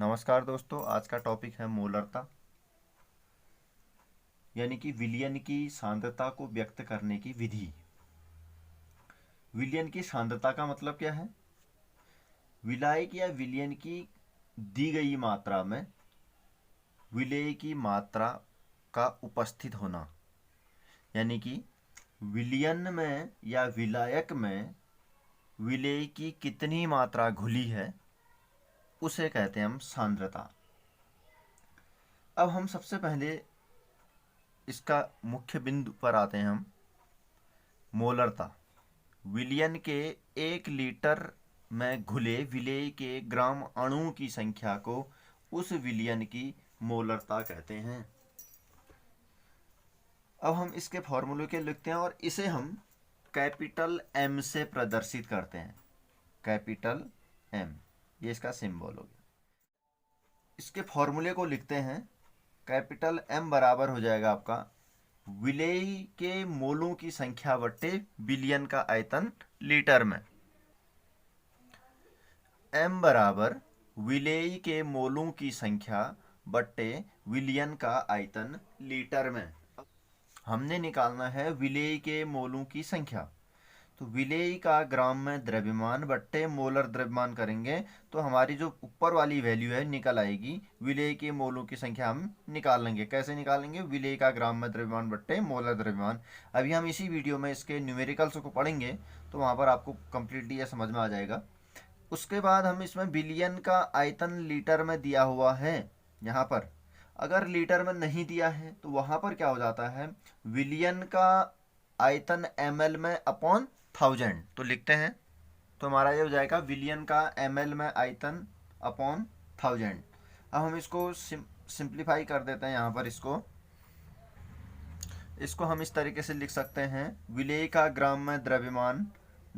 नमस्कार दोस्तों, आज का टॉपिक है मोलरता, यानी कि विलयन की सांद्रता को व्यक्त करने की विधि। विलयन की सांद्रता का मतलब क्या है? विलायक या विलयन की दी गई मात्रा में विलेय की मात्रा का उपस्थित होना, यानी कि विलयन में या विलायक में विलेय की कितनी मात्रा घुली है, उसे कहते हैं हम सांद्रता। अब हम सबसे पहले इसका मुख्य बिंदु पर आते हैं। हम मोलरता, विलयन के 1 लीटर में घुले विलेय के ग्राम अणु की संख्या को उस विलयन की मोलरता कहते हैं। अब हम इसके फॉर्मूले के लिखते हैं और इसे हम कैपिटल एम से प्रदर्शित करते हैं। कैपिटल एम, ये इसका सिंबल हो गया। इसके फॉर्मूले को लिखते हैं। कैपिटल एम बराबर हो जाएगा आपका विलेय के मोलों की संख्या बट्टे विलयन का आयतन लीटर में। m बराबर विलेय के मोलों की संख्या बट्टे विलयन का आयतन लीटर में। हमने निकालना है विलेय के मोलों की संख्या, तो विलेय का ग्राम में द्रव्यमान बट्टे मोलर द्रव्यमान करेंगे तो हमारी जो ऊपर वाली वैल्यू है निकल आएगी। विलेय के मोलों की संख्या हम निकाल लेंगे। कैसे निकालेंगे? विलेय का ग्राम में द्रव्यमान बट्टे मोलर द्रव्यमान। अभी हम इसी वीडियो में इसके न्यूमेरिकल्स को पढ़ेंगे तो वहाँ पर आपको कम्प्लीटली यह समझ में आ जाएगा। उसके बाद हम इसमें विलयन का आयतन लीटर में दिया हुआ है। यहाँ पर अगर लीटर में नहीं दिया है तो वहाँ पर क्या हो जाता है, विलयन का आयतन ml में अपॉन 1000। तो लिखते हैं, तो हमारा ये हो जाएगा विलयन का ml में आयतन अपॉन 1000। अब हम इसको सिंप्लीफाई कर देते हैं। यहाँ पर इसको हम इस तरीके से लिख सकते हैं। विलेय का ग्राम में द्रव्यमान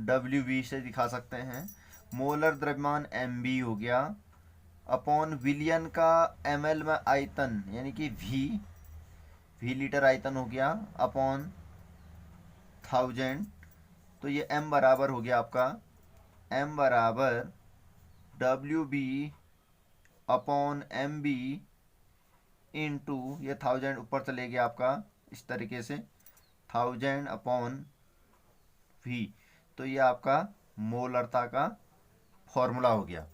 WV से दिखा सकते हैं। मोलर द्रव्यमान MB हो गया अपॉन विलयन का ml में आयतन यानी कि V लीटर आयतन हो गया अपॉन 1000। तो ये m बराबर हो गया आपका, m बराबर WB अपॉन MB इंटू ये 1000 ऊपर चले गया आपका इस तरीके से 1000 अपॉन V। तो ये आपका मोलरता का फॉर्मूला हो गया।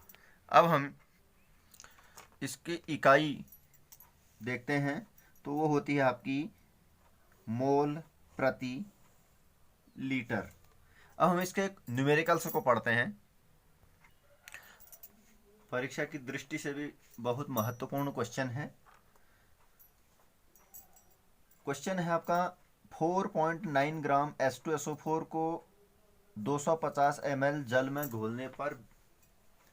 अब हम इसकी इकाई देखते हैं तो वो होती है आपकी मोल प्रति लीटर। अब हम इसके न्यूमेरिकल्स को पढ़ते हैं। परीक्षा की दृष्टि से भी बहुत महत्वपूर्ण क्वेश्चन है। क्वेश्चन है आपका 4.9 ग्राम H2SO4 को 250 ml जल में घोलने पर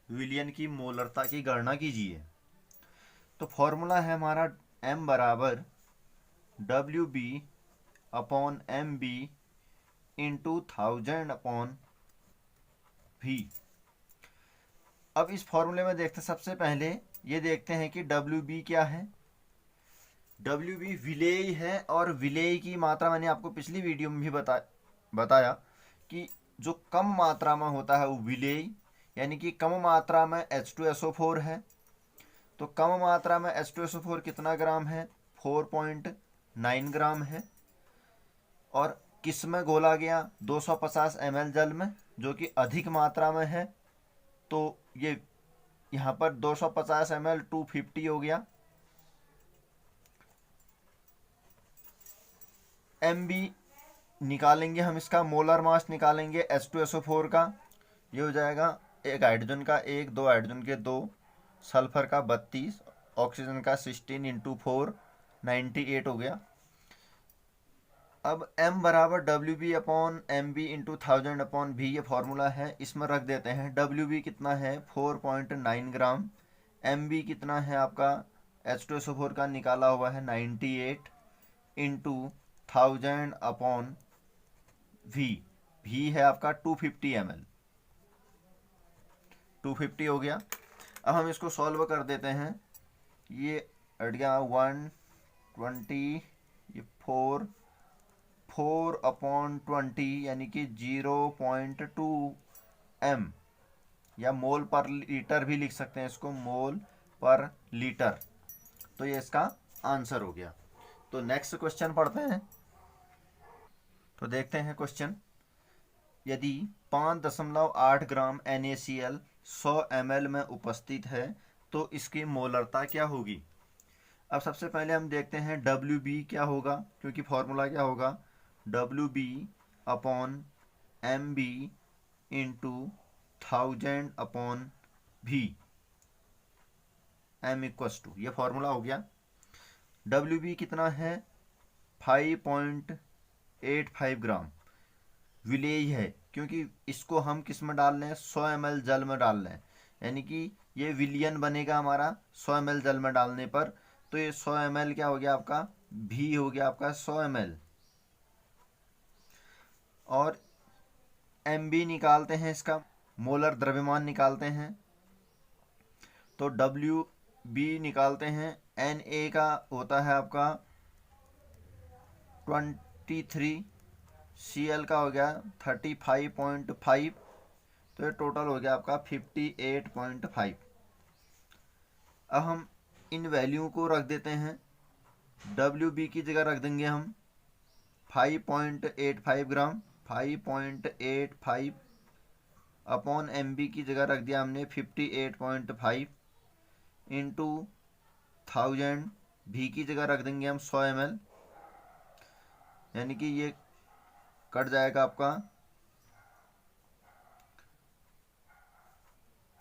विलयन की मोलरता की गणना कीजिए। तो फॉर्मूला है हमारा m बराबर WB upon MB into 1000 upon V। अब इस फॉर्मूले में देखते हैं, सबसे पहले ये देखते हैं कि WB क्या है। WB विलेय है और विलेय की मात्रा मैंने आपको पिछली वीडियो में भी बताया कि जो कम मात्रा में होता है वो विलेय, यानी कि कम मात्रा में H2SO4 है। तो कम मात्रा में H2SO4 कितना ग्राम है? 4.9 ग्राम है। और किस में घोला गया? 250 ml जल में, जो कि अधिक मात्रा में है। तो ये यहाँ पर 250 ml 250 हो गया। MB निकालेंगे हम, इसका मोलर मास निकालेंगे H2SO4 का। ये हो जाएगा एक हाइड्रोजन का 1, 2 हाइड्रोजन के 2, सल्फर का 32, ऑक्सीजन का 16 इंटू 4 98 हो गया। अब m बराबर WB upon MB into 1000 upon V, ये फॉर्मूला है, इसमें रख देते हैं। WB कितना है? 4.9 ग्राम। MB कितना है आपका H2SO4 का निकाला हुआ है 98 इंटू 1000 अपॉन V। V है आपका 250 ml, 250 हो गया। अब हम इसको सॉल्व कर देते हैं। ये हट गया 120, ये 4 अपॉन 20 यानी कि 0.2 m, या मोल पर लीटर भी लिख सकते हैं इसको, मोल पर लीटर। तो ये इसका आंसर हो गया। तो नेक्स्ट क्वेश्चन पढ़ते हैं। तो देखते हैं क्वेश्चन। यदि 5.8 ग्राम NaCl 100 ml में उपस्थित है तो इसकी मोलरता क्या होगी। अब सबसे पहले हम देखते हैं WB क्या होगा, क्योंकि फॉर्मूला क्या होगा, WB upon MB into 1000 upon V, M equals to, ये फॉर्मूला हो गया। WB कितना है, 5.85 ग्राम। विलेज है क्योंकि इसको हम किस में डाल रहे हैं, 100 ml जल में डाल रहे हैं, यानी कि ये विलियन बनेगा हमारा 100 ml जल में डालने पर। तो ये 100 ml क्या हो गया आपका, भी हो गया आपका 100 ml। और MB निकालते हैं, इसका मोलर द्रव्यमान निकालते हैं। तो WB निकालते हैं, Na का होता है आपका 23, Cl का हो गया 35.5, तो ये टोटल हो गया आपका 58.5। अब हम इन वैल्यू को रख देते हैं। WB की जगह रख देंगे हम 5.85 ग्राम, 5.85 अपॉन MB की जगह रख दिया हमने 58.5 इंटू 1000, V की जगह रख देंगे हम 100 ml, यानी कि ये कट जाएगा आपका।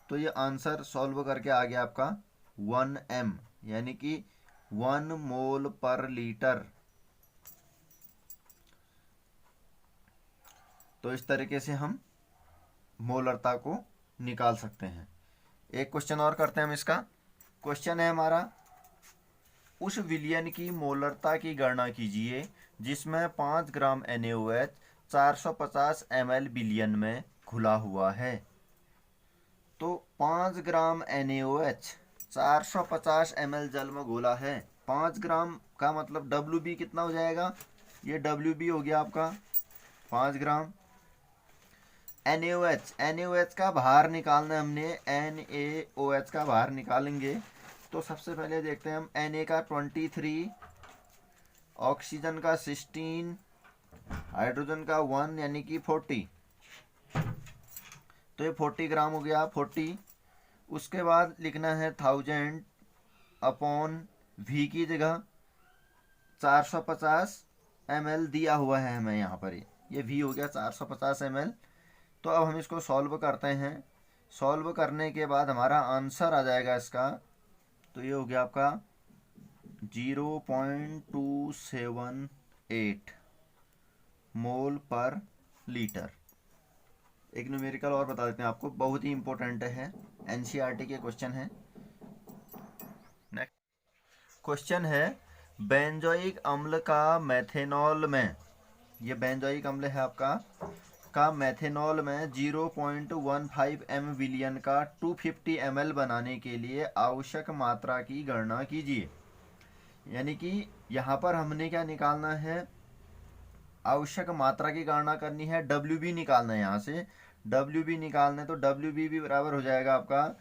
तो ये आंसर सॉल्व करके आ गया आपका 1m, यानी कि 1 मोल पर लीटर। तो इस तरीके से हम मोलरता को निकाल सकते हैं। एक क्वेश्चन और करते हैं हम इसका। क्वेश्चन है हमारा, उस विलयन की मोलरता की गणना कीजिए जिसमें 5 ग्राम NaOH 450 ml विलयन में घुला हुआ है। तो 5 ग्राम NaOH 450 ml जल में घोला है। 5 ग्राम का मतलब WB कितना हो जाएगा, ये WB हो गया आपका 5 ग्राम। NaOH का भार निकालना है हमने, NaOH का भार निकालेंगे। तो सबसे पहले देखते हैं हम, Na का 23, ऑक्सीजन का 16, हाइड्रोजन का 1 यानी कि 40। तो ये 40 ग्राम हो गया, 40। उसके बाद लिखना है 1000 अपॉन V की जगह 450 ml दिया हुआ है हमें यहाँ पर, ये V हो गया 450 ml। तो अब हम इसको सॉल्व करते हैं। सॉल्व करने के बाद हमारा आंसर आ जाएगा इसका। तो ये हो गया आपका 0.278 मोल पर लीटर। एक न्यूमेरिकल और बता देते हैं आपको, बहुत ही इंपॉर्टेंट है, NCERT के क्वेश्चन है। नेक्स्ट क्वेश्चन है, बेंजोइक अम्ल का मेथेनॉल में, ये बेंजोइक अम्ल है आपका, का मेथेनॉल में 0.15 m विलियन का 250 ml बनाने के लिए आवश्यक मात्रा की गणना कीजिए। यानी कि यहाँ पर हमने क्या निकालना है, आवश्यक मात्रा की गणना करनी है, WB निकालना है। यहाँ से WB निकालना है, तो WB भी बराबर हो जाएगा आपका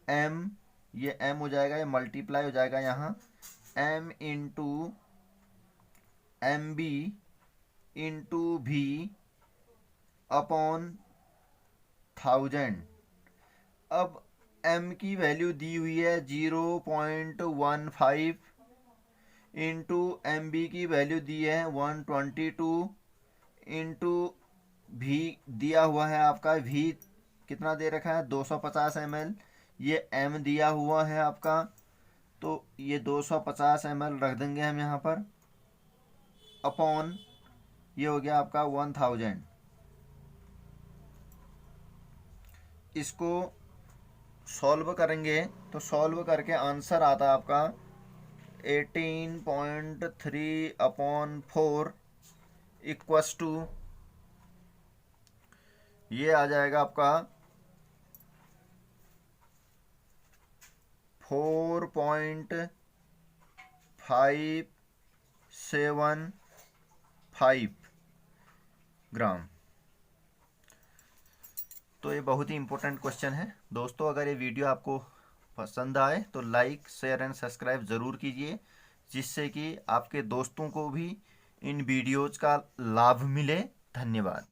M, ये M हो जाएगा, ये मल्टीप्लाई हो जाएगा यहाँ M into MB into V upon 1000। अब M की वैल्यू दी हुई है 0.15 इंटू MB की वैल्यू दी है 122 इंटू V दिया हुआ है आपका, V कितना दे रखा है 250 ml, ये M दिया हुआ है आपका। तो ये 250 ml रख देंगे हम यहाँ पर, अपॉन ये हो गया आपका 1000। इसको सॉल्व करेंगे तो सॉल्व करके आंसर आता है आपका 18.3 अपॉन 4 इक्वस टू, ये आ जाएगा आपका 4.575 ग्राम। तो ये बहुत ही इंपॉर्टेंट क्वेश्चन है दोस्तों। अगर ये वीडियो आपको पसंद आए तो लाइक शेयर एंड सब्सक्राइब ज़रूर कीजिए, जिससे कि आपके दोस्तों को भी इन वीडियोज़ का लाभ मिले। धन्यवाद।